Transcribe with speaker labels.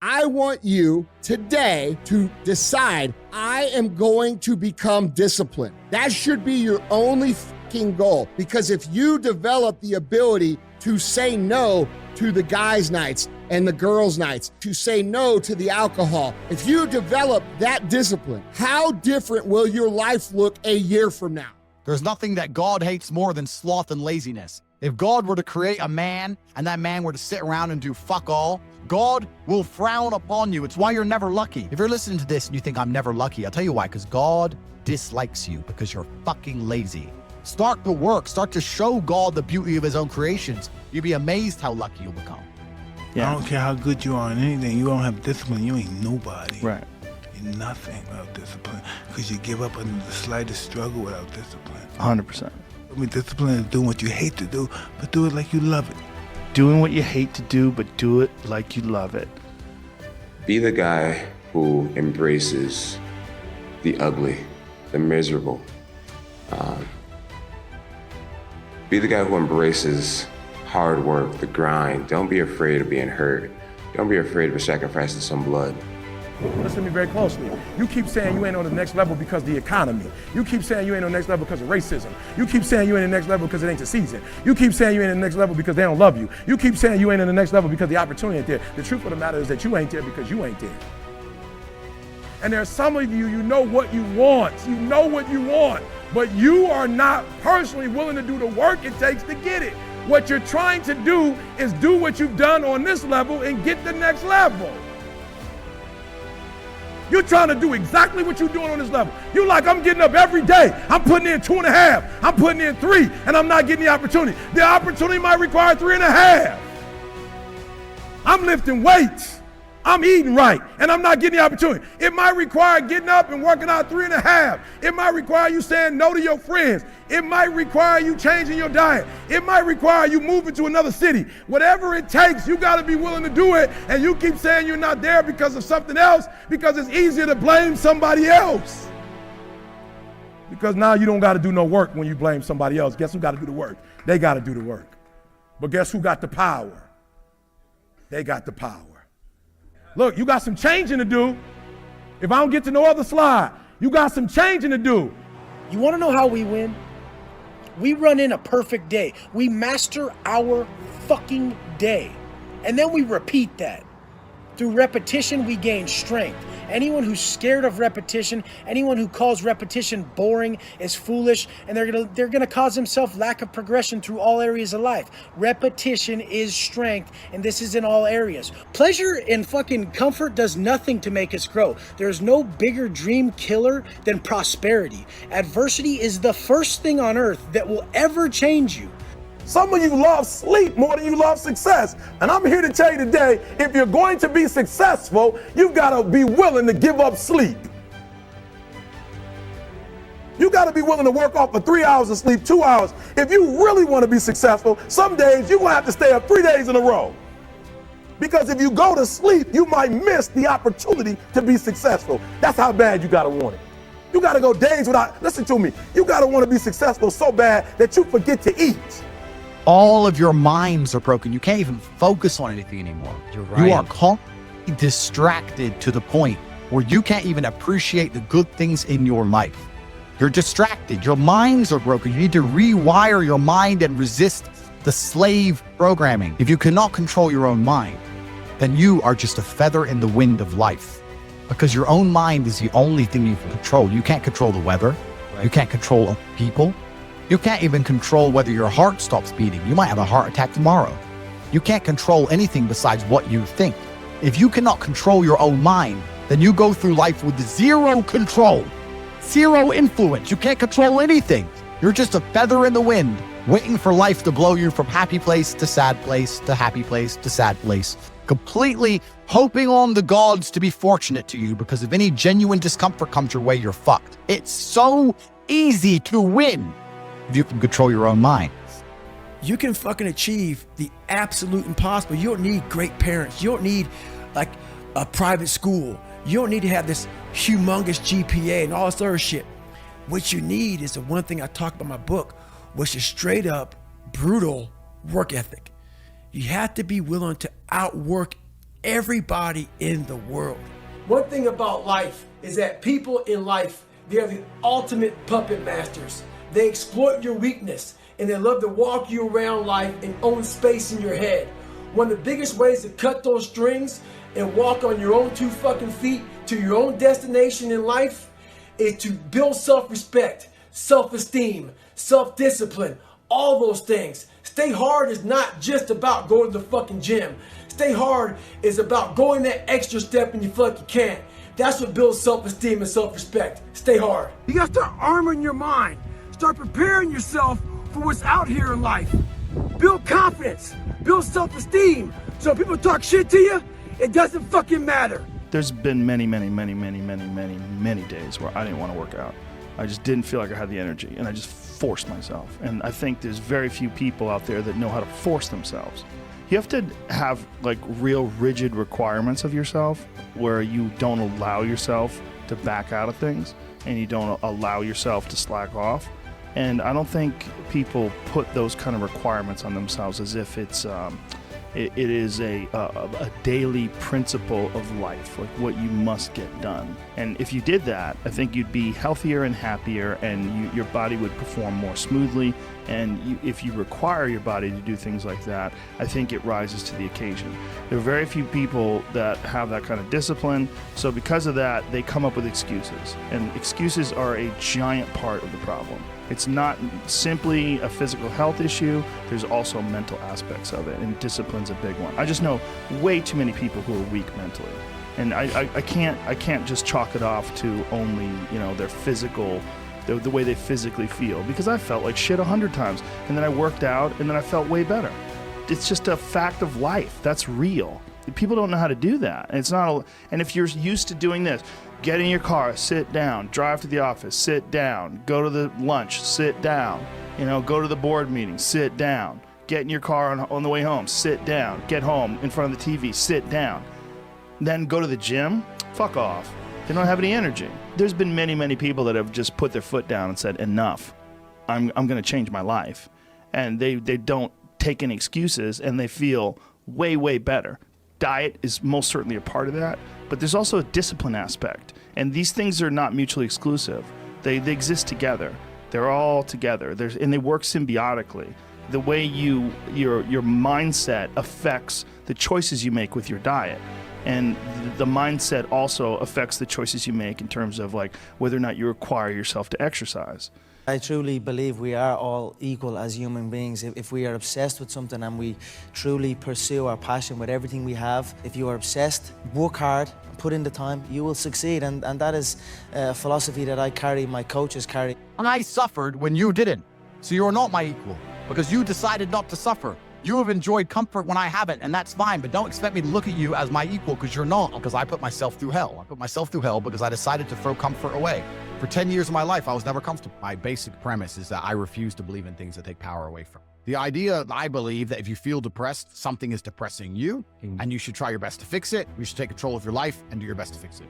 Speaker 1: I want you today to decide, I am going to become disciplined. That should be your only fucking goal. Because if you develop the ability to say no to the guys' nights and the girls' nights, to say no to the alcohol, if you develop that discipline, how different will your life look a year from now?
Speaker 2: There's nothing that God hates more than sloth and laziness. If God were to create a man and that man were to sit around and do fuck all, God will frown upon you. It's why you're never lucky. If you're listening to this and you think I'm never lucky, I'll tell you why, because God dislikes you because you're fucking lazy. Start to work, start to show God the beauty of his own creations. You'll be amazed how lucky you'll become.
Speaker 3: Yeah. I don't care how good you are in anything, you don't have discipline, you ain't nobody.
Speaker 4: Right.
Speaker 3: You're nothing without discipline, because you give up under the slightest struggle without discipline.
Speaker 4: 100%.
Speaker 3: I mean, discipline is doing what you hate to do, but do it like you love it.
Speaker 4: Doing what you hate to do, but do it like you love it.
Speaker 5: Be the guy who embraces the ugly, the miserable. Be the guy who embraces hard work, the grind. Don't be afraid of being hurt. Don't be afraid of sacrificing some blood.
Speaker 6: Listen to me very closely. You keep saying you ain't on the next level because of the economy. You keep saying you ain't on the next level because of racism. You keep saying you ain't on the next level because it ain't the season. You keep saying you ain't on the next level because they don't love you. You keep saying you ain't on the next level because the opportunity ain't there. The truth of the matter is that you ain't there because you ain't there. And there are some of you, you know what you want. You know what you want, but you are not personally willing to do the work it takes to get it. What you're trying to do is do what you've done on this level and get the next level. You're trying to do exactly what you're doing on this level. You're like, I'm getting up every day. I'm putting in 2.5. I'm putting in 3, and I'm not getting the opportunity. The opportunity might require 3.5. I'm lifting weights. I'm eating right, and I'm not getting the opportunity. It might require getting up and working out 3.5. It might require you saying no to your friends. It might require you changing your diet. It might require you moving to another city. Whatever it takes, you gotta be willing to do it, and you keep saying you're not there because of something else, because it's easier to blame somebody else. Because now you don't gotta do no work when you blame somebody else. Guess who gotta do the work? They gotta do the work. But guess who got the power? They got the power. Look, you got some changing to do. If I don't get to no other slide, you got some changing to do.
Speaker 7: You want to know how we win? We run in a perfect day. We master our fucking day. And then we repeat that. Through repetition, we gain strength. Anyone who's scared of repetition, anyone who calls repetition boring is foolish, and they're gonna cause themselves lack of progression through all areas of life. Repetition is strength, and this is in all areas. Pleasure and fucking comfort does nothing to make us grow. There's no bigger dream killer than prosperity. Adversity is the first thing on earth that will ever change you.
Speaker 6: Some of you love sleep more than you love success. And I'm here to tell you today, if you're going to be successful, you've got to be willing to give up sleep. You got to be willing to work off for 3 hours of sleep, 2 hours. If you really want to be successful, some days you're going to have to stay up 3 days in a row. Because if you go to sleep, you might miss the opportunity to be successful. That's how bad you got to want it. You got to go days without, listen to me, you got to want to be successful so bad that you forget to eat.
Speaker 2: All of your minds are broken. You can't even focus on anything anymore.
Speaker 4: You're right.
Speaker 2: You are constantly distracted to the point where you can't even appreciate the good things in your life. You're distracted. Your minds are broken. You need to rewire your mind and resist the slave programming. If you cannot control your own mind, then you are just a feather in the wind of life, because your own mind is the only thing you can control. You can't control the weather. Right. You can't control people. You can't even control whether your heart stops beating. You might have a heart attack tomorrow. You can't control anything besides what you think. If you cannot control your own mind, then you go through life with zero control, zero influence. You can't control anything. You're just a feather in the wind, waiting for life to blow you from happy place to sad place to happy place to sad place, completely hoping on the gods to be fortunate to you, because if any genuine discomfort comes your way, you're fucked. It's so easy to win if you can control your own mind.
Speaker 8: You can fucking achieve the absolute impossible. You don't need great parents. You don't need like a private school. You don't need to have this humongous GPA and all this other shit. What you need is the one thing I talk about in my book, which is straight up brutal work ethic. You have to be willing to outwork everybody in the world.
Speaker 7: One thing about life is that people in life, they are the ultimate puppet masters. They exploit your weakness and they love to walk you around life and own space in your head. One of the biggest ways to cut those strings and walk on your own 2 fucking feet to your own destination in life is to build self-respect, self-esteem, self-discipline, all those things. Stay hard is not just about going to the fucking gym. Stay hard is about going that extra step and you feel like you can't. That's what builds self-esteem and self-respect. Stay hard. You gotta start armoring your mind. Start preparing yourself for what's out here in life. Build confidence, build self-esteem. So if people talk shit to you, it doesn't fucking matter.
Speaker 4: There's been many days where I didn't want to work out. I just didn't feel like I had the energy, and I just forced myself. And I think there's very few people out there that know how to force themselves. You have to have like real rigid requirements of yourself where you don't allow yourself to back out of things and you don't allow yourself to slack off. And I don't think people put those kind of requirements on themselves as if it is a daily principle of life, like what you must get done. And if you did that, I think you'd be healthier and happier, and your body would perform more smoothly. And if you require your body to do things like that, I think it rises to the occasion. There are very few people that have that kind of discipline. So because of that, they come up with excuses. And excuses are a giant part of the problem. It's not simply a physical health issue. There's also mental aspects of it, and discipline's a big one. I just know way too many people who are weak mentally. And I can't just chalk it off to only, their physical, the way they physically feel, because I felt like shit 100 times, and then I worked out, and then I felt way better. It's just a fact of life. That's real. People don't know how to do that. And it's not. And if you're used to doing this, get in your car, sit down, drive to the office, sit down, go to the lunch, sit down, go to the board meeting, sit down, get in your car on the way home, sit down, get home in front of the TV, sit down, then go to the gym, fuck off. They don't have any energy. There's been many people that have just put their foot down and said, enough, I'm going to change my life. And they don't take any excuses, and they feel way better. Diet is most certainly a part of that, but there's also a discipline aspect. And these things are not mutually exclusive. They exist together. They're all together. And they work symbiotically. The way your mindset affects the choices you make with your diet. And the mindset also affects the choices you make in terms of like whether or not you require yourself to exercise.
Speaker 9: I truly believe we are all equal as human beings. If we are obsessed with something and we truly pursue our passion with everything we have, if you are obsessed, work hard, put in the time, you will succeed. And that is a philosophy that I carry, my coaches carry.
Speaker 2: And I suffered when you didn't. So you're not my equal because you decided not to suffer. You have enjoyed comfort when I haven't, and that's fine, but don't expect me to look at you as my equal because you're not, because I put myself through hell. I put myself through hell because I decided to throw comfort away. For 10 years of my life, I was never comfortable. My basic premise is that I refuse to believe in things that take power away from. The idea, I believe, that if you feel depressed, something is depressing you, and you should try your best to fix it. You should take control of your life and do your best to fix it.